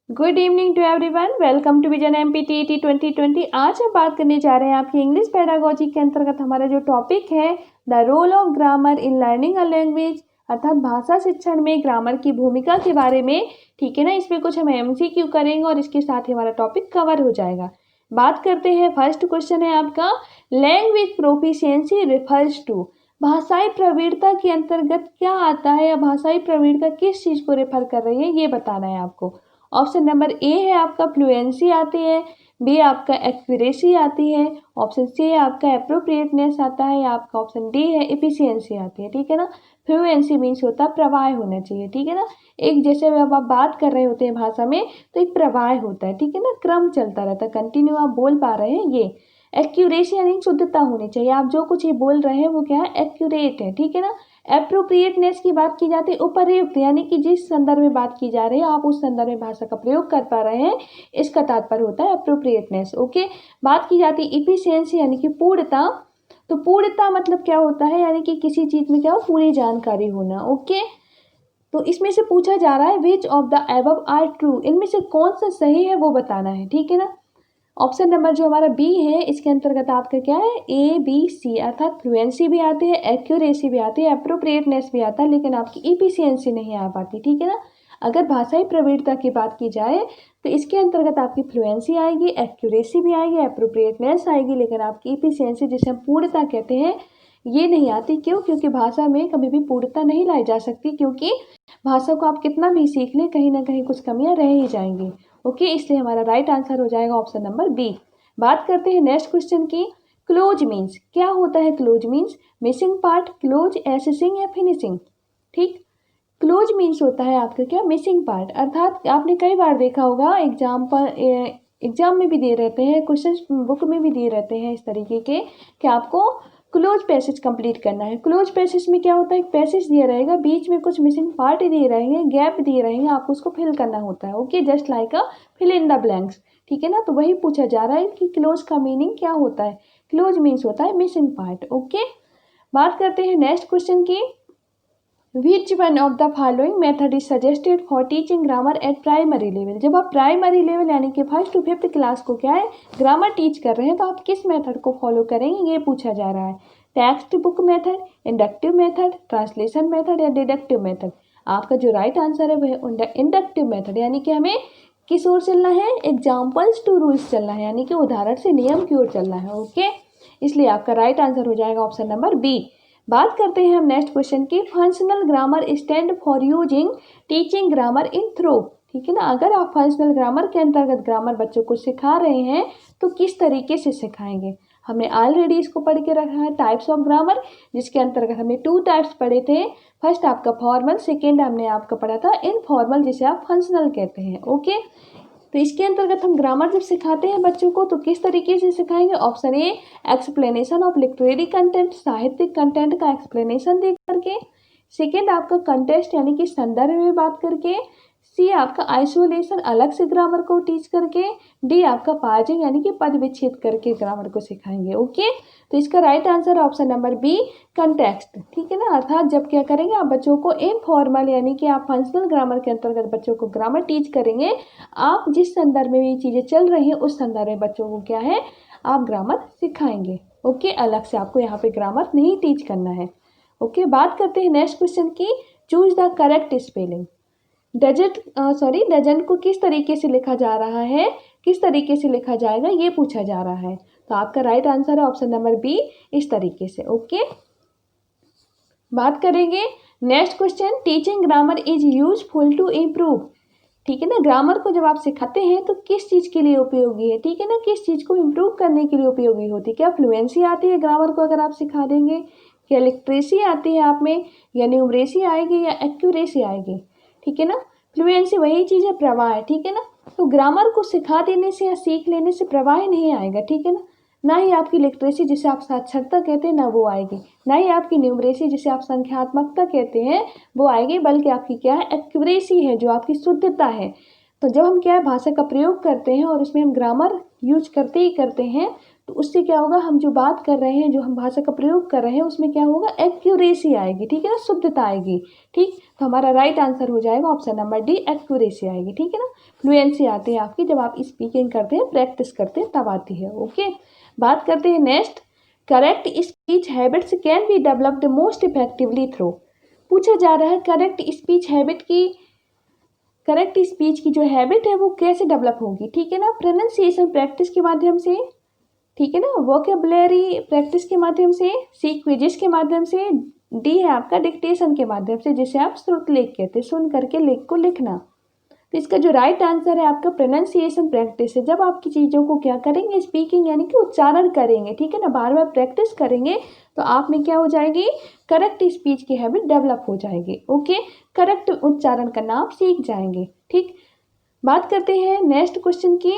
Good evening to everyone. Welcome to Vision MPTET 2020। आज हम बात करने जा रहे हैं आपकी इंग्लिश पेडागोजी के अंतर्गत हमारा जो टॉपिक है the role of grammar in learning a language, अर्थात भाषा शिक्षण में ग्रामर की भूमिका के बारे में। ठीक है ना, इसमें कुछ हम एमसीक्यू करेंगे और इसके साथ ही हमारा टॉपिक कवर हो जाएगा। बात करते हैं, फर्स्ट क्वेश्चन है आपका, लैंग्वेज प्रोफिशिएंसी रिफर्स टू, भाषाई प्रवीणता के अंतर्गत क्या आता है या भाषाई प्रवीणता किस चीज़ को रेफर कर रही है ये बताना है आपको। ऑप्शन नंबर ए है आपका फ्लुएंसी आती है, बी आपका एक्यूरेसी आती है, ऑप्शन सी है आपका अप्रोप्रिएटनेस आता है, या आपका ऑप्शन डी है एफिशिएंसी आती है। ठीक है ना, फ्लुएंसी मीन्स होता है प्रवाह होना चाहिए। ठीक है ना, एक जैसे जब आप बात कर रहे होते हैं भाषा में तो एक प्रवाह होता है। ठीक है ना, क्रम चलता रहता है, कंटिन्यू आप बोल पा रहे हैं। ये एक्यूरेसी यानी शुद्धता होनी चाहिए, आप जो कुछ ये बोल रहे हैं वो क्या है, एक्यूरेट है। ठीक है ना, एप्रोप्रिएटनेस की बात की जाती है, उपयुक्त यानी कि जिस संदर्भ में बात की जा रही है आप उस संदर्भ में भाषा का प्रयोग कर पा रहे हैं, इसका तात्पर्य होता है एप्रोप्रिएटनेस। ओके, बात की जाती है इफिशिएंसी यानी कि पूर्णता। तो पूर्णता मतलब क्या होता है, यानी कि किसी चीज में क्या हो, पूरी जानकारी होना। ओके, तो इसमें से पूछा जा रहा है which of the above are true, इनमें से कौन सा सही है वो बताना है। ठीक है ना, ऑप्शन नंबर जो हमारा बी है इसके अंतर्गत आपका क्या है, ए बी सी, अर्थात फ्लुएंसी भी आती है, एक्यूरेसी भी आती है, अप्रोप्रिएटनेस भी आता है, लेकिन आपकी इफिशियंसी नहीं आ पाती। ठीक है ना, अगर भाषाई प्रवीणता की बात की जाए तो इसके अंतर्गत आपकी फ्लुएंसी आएगी, एक्यूरेसी भी आएगी, अप्रोप्रिएटनेस आएगी, लेकिन आपकी इफिशियंसी जिसे हम पूर्णता कहते हैं ये नहीं आती। क्यों? क्योंकि भाषा में कभी भी पूर्णता नहीं लाई जा सकती, क्योंकि भाषा को आप कितना भी सीख लें कहीं ना कहीं कुछ कमियां रह ही जाएंगी। ओके, इसलिए हमारा राइट आंसर हो जाएगा ऑप्शन नंबर बी। बात करते हैं नेक्स्ट क्वेश्चन की, क्लोज मीन्स क्या होता है। Close means missing part, close assessing या फिनिशिंग। ठीक, क्लोज मीन्स होता है आपका क्या, मिसिंग पार्ट, अर्थात आपने कई बार देखा होगा एग्जाम पर, एग्जाम में भी दे रहते हैं, क्वेश्चन बुक में भी दिए रहते हैं इस तरीके के कि आपको क्लोज पैसेज कंप्लीट करना है। क्लोज पैसेज में क्या होता है, एक पैसेज दिया रहेगा, बीच में कुछ मिसिंग पार्ट दिए रहेंगे, गैप दिए रहेंगे, आपको उसको फिल करना होता है। Okay, just like a fill in the blanks. ठीक है ना, तो वही पूछा जा रहा है कि क्लोज का मीनिंग क्या होता है। क्लोज मीन्स होता है मिसिंग पार्ट। ओके, बात करते हैं नेक्स्ट क्वेश्चन की, which one of the following method is suggested for teaching grammar eight primary level. जब आप प्राइमरी लेवल यानी कि फर्स्ट टू फिफ्थ क्लास को क्या है, ग्रामर टीच कर रहे हैं, तो आप किस मेथड को फॉलो करेंगे ये पूछा जा रहा है। Text book method, inductive method, translation method या डिडक्टिव मेथड। आपका जो राइट आंसर है वह इंडक्टिव मेथड, यानी कि हमें किस ओर चलना है, एग्जाम्पल्स टू रूल्स चलना है, यानी कि उदाहरण से नियम की ओर चलना है। ओके, इसलिए आपका राइट आंसर हो जाएगा ऑप्शन नंबर बी। बात करते हैं हम नेक्स्ट क्वेश्चन की, functional grammar stand for using teaching grammar in throw. ठीक है ना, अगर आप फंक्शनल ग्रामर के अंतर्गत ग्रामर बच्चों को सिखा रहे हैं तो किस तरीके से सिखाएंगे। हमने ऑलरेडी इसको पढ़ के रखा है, टाइप्स ऑफ ग्रामर, जिसके अंतर्गत हमने 2 टाइप्स पढ़े थे। फर्स्ट आपका फॉर्मल, सेकेंड हमने आपका पढ़ा था इनफॉर्मल, जिसे आप फंक्शनल कहते हैं। ओके, तो इसके अंतर्गत हम ग्रामर जब सिखाते हैं बच्चों को तो किस तरीके से सिखाएंगे। Option A, explanation of literary content, साहित्यिक कंटेंट का एक्सप्लेनेशन दे करके। सेकेंड आपका कंटेस्ट यानी कि संदर्भ में बात करके। सी आपका आइसोलेशन, अलग से ग्रामर को टीच करके। डी आपका पार्जिंग यानी कि पद विच्छेद करके ग्रामर को सिखाएंगे। ओके, तो इसका right answer option number B, context. ठीक है ना, अर्थात जब क्या करेंगे आप बच्चों को इनफॉर्मल यानी कि आप फंक्शनल ग्रामर के अंतर्गत बच्चों को ग्रामर टीच करेंगे, आप जिस संदर्भ में ये चीज़ें चल रही हैं उस संदर्भ में बच्चों को क्या है, आप ग्रामर सिखाएंगे। ओके, अलग से आपको यहाँ पे ग्रामर नहीं टीच करना है। ओके, बात करते हैं नेक्स्ट क्वेश्चन की, choose the correct spelling. Doesn't को किस तरीके से लिखा जा रहा है, किस तरीके से लिखा जाएगा ये पूछा जा रहा है। तो आपका राइट आंसर है ऑप्शन नंबर बी, इस तरीके से। ओके, बात करेंगे next question, teaching grammar is useful to improve. ठीक है ना, ग्रामर को जब आप सिखाते हैं तो किस चीज़ के लिए उपयोगी है। ठीक है ना, किस चीज़ को इम्प्रूव करने के लिए उपयोगी होती है। क्या फ्लुएंसी आती है ग्रामर को अगर आप सिखा देंगे, क्या लिटरेसी आती है आप में, या न्यूमरेसी आएगी या एक्यूरेसी आएगी। ठीक है ना, फ्लुएंसी वही चीज़ है, प्रवाह है। ठीक है ना, तो ग्रामर को सिखा देने से या सीख लेने से प्रवाह नहीं आएगा। ठीक है ना, ना ही आपकी लिटरेसी जिसे आप साक्षरता कहते हैं ना वो आएगी, ना ही आपकी न्यूमरेसी जिसे आप संख्यात्मकता कहते हैं वो आएगी, बल्कि आपकी क्या है, एक्यूरेसी है, जो आपकी शुद्धता है। तो जब हम क्या है भाषा का प्रयोग करते हैं और उसमें हम ग्रामर यूज करते ही करते हैं तो उससे क्या होगा, हम जो बात कर रहे हैं, जो हम भाषा का प्रयोग कर रहे हैं, उसमें क्या होगा, एक्यूरेसी आएगी, ठीक है ना, शुद्धता आएगी। ठीक, तो हमारा राइट आंसर हो जाएगा ऑप्शन नंबर डी, एक्यूरेसी आएगी। ठीक है ना, फ्लुएंसी आती है आपकी जब आप स्पीकिंग करते हैं, प्रैक्टिस करते हैं, तब आती है। ओके, बात करते हैं next, correct speech habits can be developed most effectively through. पूछा जा रहा है करेक्ट स्पीच हैबिट की, करेक्ट स्पीच की जो हैबिट है वो कैसे डेवलप होगी। ठीक है ना, प्रोनाउंसिएशन प्रैक्टिस के माध्यम से, ठीक है ना, वोकेबुलरी प्रैक्टिस के माध्यम से, सी क्विजेस के माध्यम से, डी है आपका डिक्टेशन के माध्यम से, जिसे आप श्रुत लेख कहते हैं, सुन करके लेख को लिखना। तो इसका जो राइट आंसर है आपका प्रोनाउंसिएशन प्रैक्टिस है। जब आपकी चीज़ों को क्या करेंगे, स्पीकिंग यानी कि उच्चारण करेंगे, ठीक है ना, बार बार प्रैक्टिस करेंगे, तो आप में क्या हो जाएगी, करेक्ट स्पीच की हैबिट डेवलप हो जाएगी। ओके, करेक्ट उच्चारण करना आप सीख जाएंगे। ठीक, बात करते हैं नेक्स्ट क्वेश्चन की,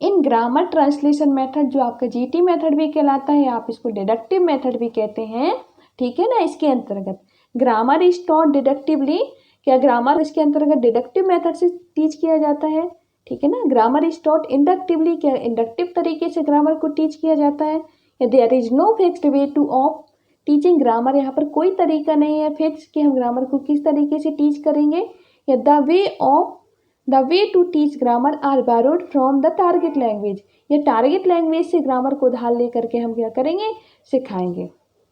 इन ग्रामर ट्रांसलेशन मेथड, जो आपका जीटी मेथड भी कहलाता है, आप इसको डिडक्टिव मेथड भी कहते हैं, ठीक है ना, इसके अंतर्गत ग्रामर इज टॉट डिडक्टिवली, क्या ग्रामर इसके अंतर्गत डिडक्टिव मेथड से टीच किया जाता है। ठीक है ना, ग्रामर इज टॉट इंडक्टिवली, क्या इंडक्टिव तरीके से ग्रामर को टीच किया जाता है। या there is no fixed way to of teaching grammar, यहाँ पर कोई तरीका नहीं है फिक्स कि हम ग्रामर को किस तरीके से टीच करेंगे। या the way to teach grammar are borrowed from the target language, या टारगेट लैंग्वेज से ग्रामर को उधार ले करके हम क्या करेंगे, सिखाएंगे।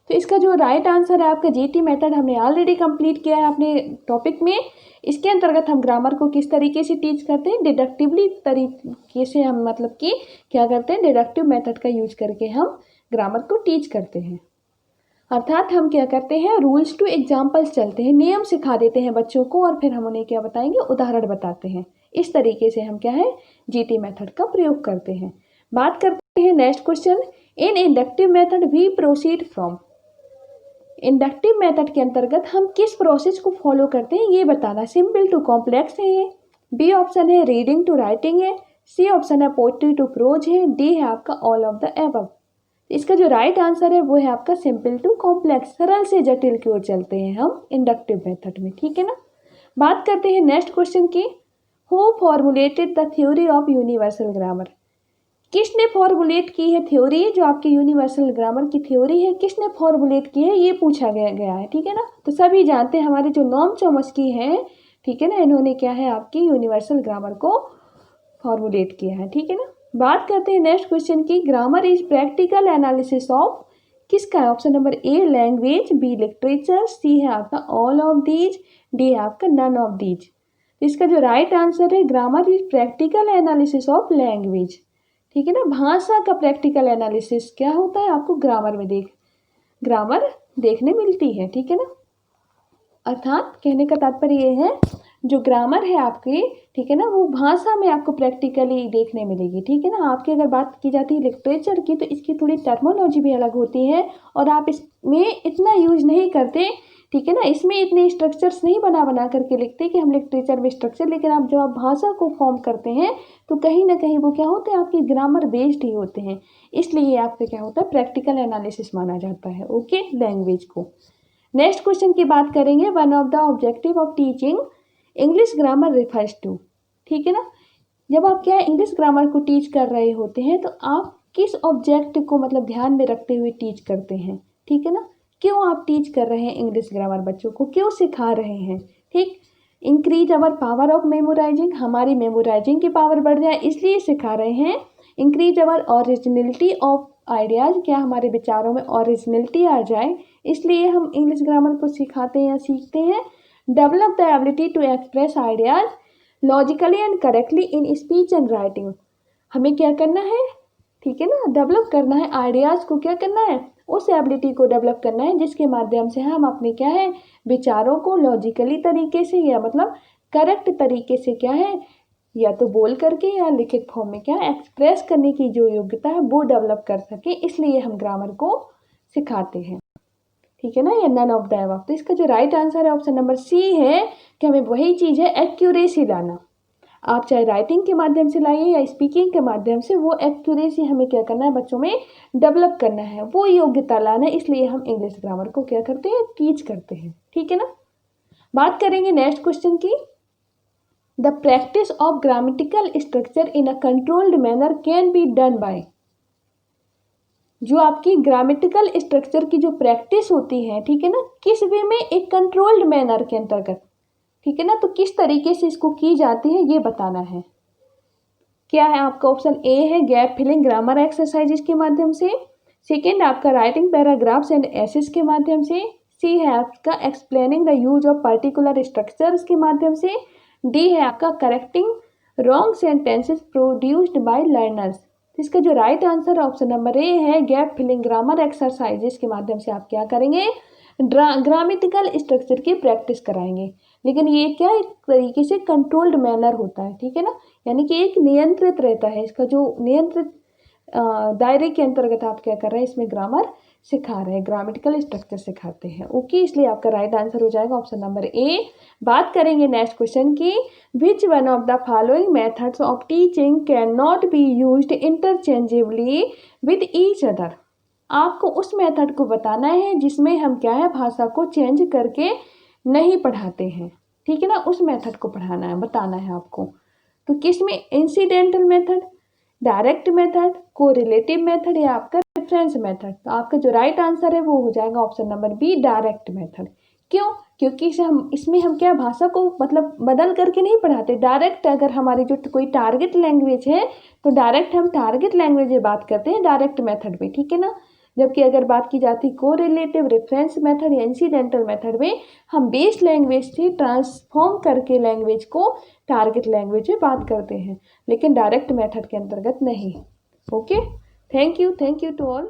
तो इसका जो राइट आंसर है आपका जीटी मेथड हमने ऑलरेडी कंप्लीट किया है अपने टॉपिक में। इसके अंतर्गत हम ग्रामर को किस तरीके से टीच करते हैं, डिडक्टिवली तरीके से हम मतलब कि क्या करते हैं, डिडक्टिव मेथड का यूज करके हम ग्रामर को टीच करते हैं। अर्थात हम क्या करते हैं, रूल्स टू एग्जाम्पल्स चलते हैं, नियम सिखा देते हैं बच्चों को और फिर हम उन्हें क्या बताएंगे, उदाहरण बताते हैं। इस तरीके से हम क्या है, जीटी मेथड का प्रयोग करते हैं। बात करते हैं next question, in inductive method we proceed from, inductive method के अंतर्गत हम किस प्रोसेस को फॉलो करते हैं ये बताना। सिंपल टू कॉम्प्लेक्स है ये, बी ऑप्शन है रीडिंग टू राइटिंग है, सी ऑप्शन है पोएट्री टू प्रोज है, डी है आपका ऑल ऑफ द एबव। इसका जो राइट आंसर है वो है आपका सिंपल टू कॉम्प्लेक्स, सरल से जटिल की ओर चलते हैं हम इंडक्टिव मेथड में। ठीक है ना, बात करते हैं नेक्स्ट क्वेश्चन की, who formulated the theory of universal grammar, किसने फॉर्मुलेट की है थ्योरी, जो आपकी यूनिवर्सल ग्रामर की थ्योरी है, किसने फॉर्मुलेट की है ये पूछा गया है। ठीक है ना, तो सभी जानते हैं हमारे जो नॉम चॉम्स्की हैं, ठीक है ना, इन्होंने क्या है आपकी यूनिवर्सल ग्रामर को फॉर्मुलेट किया है। ठीक है ना, बात करते हैं नेक्स्ट क्वेश्चन की, grammar is practical analysis of, किसका है option number A language, B literature, C है आपका ऑल ऑफ दीज, डी है आपका नन ऑफ दीज। इसका जो राइट आंसर है, grammar is practical analysis of language. ठीक है ना, भाषा का प्रैक्टिकल एनालिसिस क्या होता है, आपको ग्रामर में ग्रामर देखने मिलती है। ठीक है ना, अर्थात कहने का तात्पर्य ये है, जो ग्रामर है आपकी, ठीक है ना, वो भाषा में आपको प्रैक्टिकली देखने मिलेगी। ठीक है ना, आपकी अगर बात की जाती है लिटरेचर की, तो इसकी थोड़ी टर्मोलॉजी भी अलग होती है और आप इसमें इतना यूज नहीं करते। ठीक है ना, इसमें इतने स्ट्रक्चर्स नहीं बना करके लिखते कि हम लिटरेचर में स्ट्रक्चर, लेकिन आप जब आप भाषा को फॉर्म करते हैं तो कहीं ना कहीं वो क्या होते हैं, आपकी ग्रामर बेस्ड ही होते हैं, इसलिए आपका क्या होता है, प्रैक्टिकल एनालिसिस माना जाता है। ओके, लैंग्वेज को। नेक्स्ट क्वेश्चन की बात करेंगे, one of the objective of teaching English grammar refers to. ठीक है ना, जब आप क्या इंग्लिश ग्रामर को टीच कर रहे होते हैं तो आप किस ऑब्जेक्ट को मतलब ध्यान में रखते हुए टीच करते हैं। ठीक है ना, क्यों आप टीच कर रहे हैं इंग्लिश ग्रामर, बच्चों को क्यों सिखा रहे हैं। ठीक, increase our power of memorising, हमारी मेमोराइजिंग की पावर बढ़ जाए इसलिए सिखा रहे हैं। Increase our originality of ideas, क्या हमारे विचारों में ओरिजिनलिटी आ जाए इसलिए हम इंग्लिश ग्रामर को सिखाते हैं या सीखते हैं। Develop the ability to express ideas logically and correctly in speech and writing, हमें क्या करना है, ठीक है ना, डेवलप करना है आइडियाज़ को, क्या करना है, उस एबिलिटी को डेवलप करना है जिसके माध्यम से हम अपने क्या है विचारों को लॉजिकली तरीके से या मतलब करेक्ट तरीके से क्या है, या तो बोल करके या लिखित फॉर्म में क्या एक्सप्रेस करने की जो योग्यता है वो डेवलप कर सके, इसलिए हम ग्रामर को सिखाते हैं। ठीक है ना, या नन ऑफ द अबव। तो इसका जो राइट आंसर है ऑप्शन नंबर सी है कि हमें वही चीज़ है एक्यूरेसी लाना। आप चाहे राइटिंग के माध्यम से लाइए या स्पीकिंग के माध्यम से, वो एक्यूरेसी हमें क्या करना है, बच्चों में डेवलप करना है, वो योग्यता लाना है, इसलिए हम इंग्लिश ग्रामर को क्या करते हैं, टीच करते हैं। ठीक है ना, बात करेंगे नेक्स्ट क्वेश्चन की, the practice of grammatical structure in a controlled manner can be done by, जो आपकी ग्रामेटिकल स्ट्रक्चर की जो प्रैक्टिस होती है, ठीक है ना, किस वे में, एक कंट्रोल्ड मैनर के अंतर्गत, ठीक है ना, तो किस तरीके से इसको की जाती है ये बताना है। क्या है आपका ऑप्शन ए है गैप फिलिंग ग्रामर एक्सरसाइजेज के माध्यम से, सेकेंड आपका राइटिंग पैराग्राफ्स एंड एसेस के माध्यम से, सी है आपका explaining the use of particular structures के माध्यम से, डी है आपका correcting wrong sentences produced by learners. इसका जो राइट आंसर ऑप्शन नंबर ए है गैप फिलिंग ग्रामर एक्सरसाइजेस के माध्यम से आप क्या करेंगे, ग्रामेटिकल स्ट्रक्चर की प्रैक्टिस कराएंगे। लेकिन ये क्या एक तरीके से कंट्रोल्ड मैनर होता है, ठीक है ना, यानी कि एक नियंत्रित रहता है, इसका जो नियंत्रित दायरे के अंतर्गत आप क्या कर रहे हैं, इसमें ग्रामर सिखा रहे हैं, ग्रामेटिकल स्ट्रक्चर सिखाते हैं। ओके, इसलिए आपका राइट आंसर हो जाएगा ऑप्शन नंबर ए। बात करेंगे नेक्स्ट क्वेश्चन की, which one of the following methods of teaching can not be used interchangeably with each other. आपको उस मेथड को बताना है जिसमें हम क्या है, भाषा को चेंज करके नहीं पढ़ाते हैं, ठीक है ना, उस मेथड को पढ़ाना है, बताना है आपको। तो किसमें, incidental method, direct method, correlative method या आपका रेफरेंस मेथड। तो आपका जो राइट आंसर है वो हो जाएगा option number B direct method. क्यों, क्योंकि इसमें हम क्या भाषा को मतलब बदल करके नहीं पढ़ाते, डायरेक्ट अगर हमारी जो कोई टारगेट लैंग्वेज है तो डायरेक्ट हम टारगेट लैंग्वेज में बात करते हैं डायरेक्ट मेथड में, ठीक है ना। जबकि अगर बात की जाती कोरिलेटिव, रेफरेंस मेथड या इंसिडेंटल मेथड में हम बेस लैंग्वेज से ट्रांसफॉर्म करके लैंग्वेज को टारगेट लैंग्वेज में बात करते हैं, लेकिन डायरेक्ट मेथड के अंतर्गत नहीं। Okay, thank you to all.